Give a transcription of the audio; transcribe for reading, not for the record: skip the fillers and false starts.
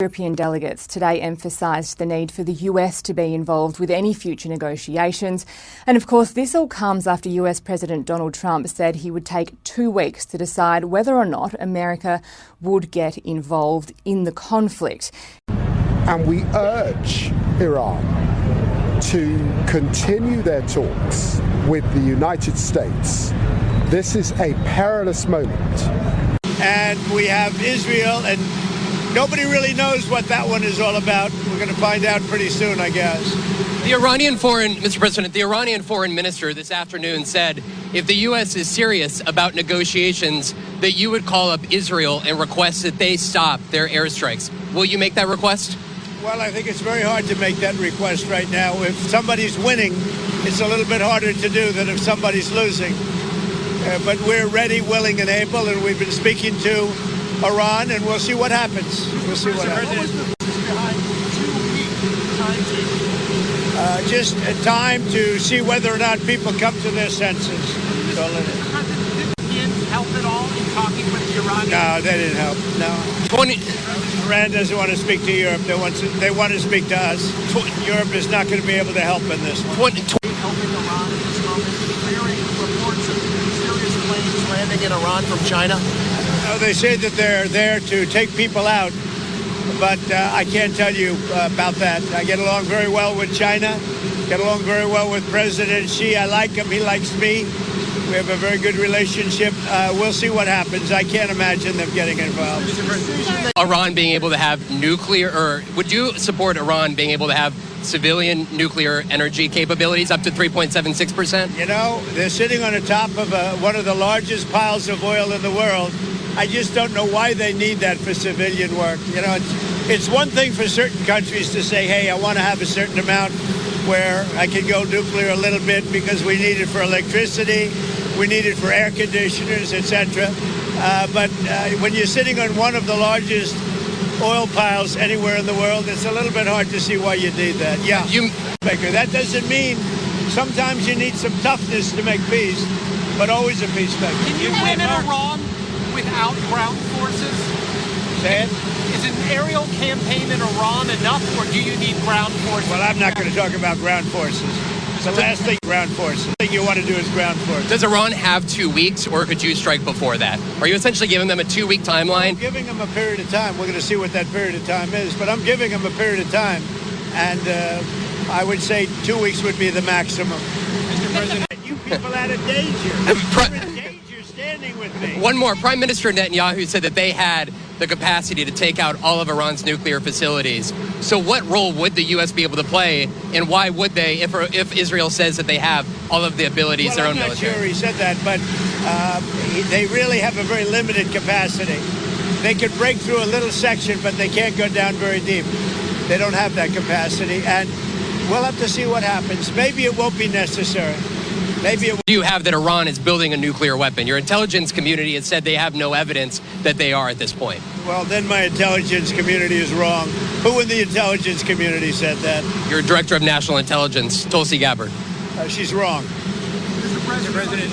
European delegates today emphasised the need for the US to be involved with any future negotiations. And of course, this all comes after US President Donald Trump said he would take 2 weeks to decide whether or not America would get involved in the conflict. And we urge Iran to continue their talks with the United States. This is a perilous moment. And we have Israel, and nobody really knows what that one is all about. We're going to find out pretty soon, I guess. Mr. President, the Iranian foreign minister this afternoon said if the U.S. is serious about negotiations, that you would call up Israel and request that they stop their airstrikes. Will you make that request? Well, I think it's very hard to make that request right now. If somebody's winning, it's a little bit harder to do than if somebody's losing. But we're ready, willing, and able, and we've been speaking to Iran, and we'll see what happens. We'll see what happens. Just a time to see whether or not people come to their senses. So Didn't help at all in talking with the Iranians? No, they didn't help. No. Iran doesn't want to speak to Europe. They want to speak to us. Europe is not going to be able to help in this one. Helping Iran at this moment, clearing reports of serious planes landing in Iran from China? They say that they're there to take people out, but I can't tell you about that. I get along very well with China, get along very well with President Xi. I like him. He likes me. We have a very good relationship. We'll see what happens. I can't imagine them getting involved. Iran being able to have nuclear, or would you support Iran being able to have civilian nuclear energy capabilities up to 3.76%? You know, they're sitting on the top of one of the largest piles of oil in the world. I just don't know why they need that for civilian work. You know, it's one thing for certain countries to say, hey, I want to have a certain amount where I can go nuclear a little bit because we need it for electricity, we need it for air conditioners, etc. But when you're sitting on one of the largest oil piles anywhere in the world, it's a little bit hard to see why you need that. Yeah, that doesn't mean sometimes you need some toughness to make peace, but always a peacemaker. Can you win in Iran without ground forces? Say it? Is an aerial campaign in Iran enough, or do you need ground forces? Well, I'm not going to talk about ground forces. It's the last thing, ground forces. The thing you want to do is ground forces. Does Iran have 2 weeks, or could you strike before that? Are you essentially giving them a 2-week timeline? I'm giving them a period of time. We're going to see what that period of time is, but I'm giving them a period of time, and I would say 2 weeks would be the maximum. Mr. President, you people out of danger. You're in danger standing with me. One more. Prime Minister Netanyahu said that they had the capacity to take out all of Iran's nuclear facilities. So what role would the U.S. be able to play, and why would they, if Israel says that they have all of the abilities, their own military? I'm not sure he said that, but they really have a very limited capacity. They could break through a little section, but they can't go down very deep. They don't have that capacity, and we'll have to see what happens. Maybe it won't be necessary. Do you have that Iran is building a nuclear weapon? Your intelligence community has said they have no evidence that they are at this point. Well, then my intelligence community is wrong. Who in the intelligence community said that? Your Director of National Intelligence, Tulsi Gabbard. She's wrong. Mr. President,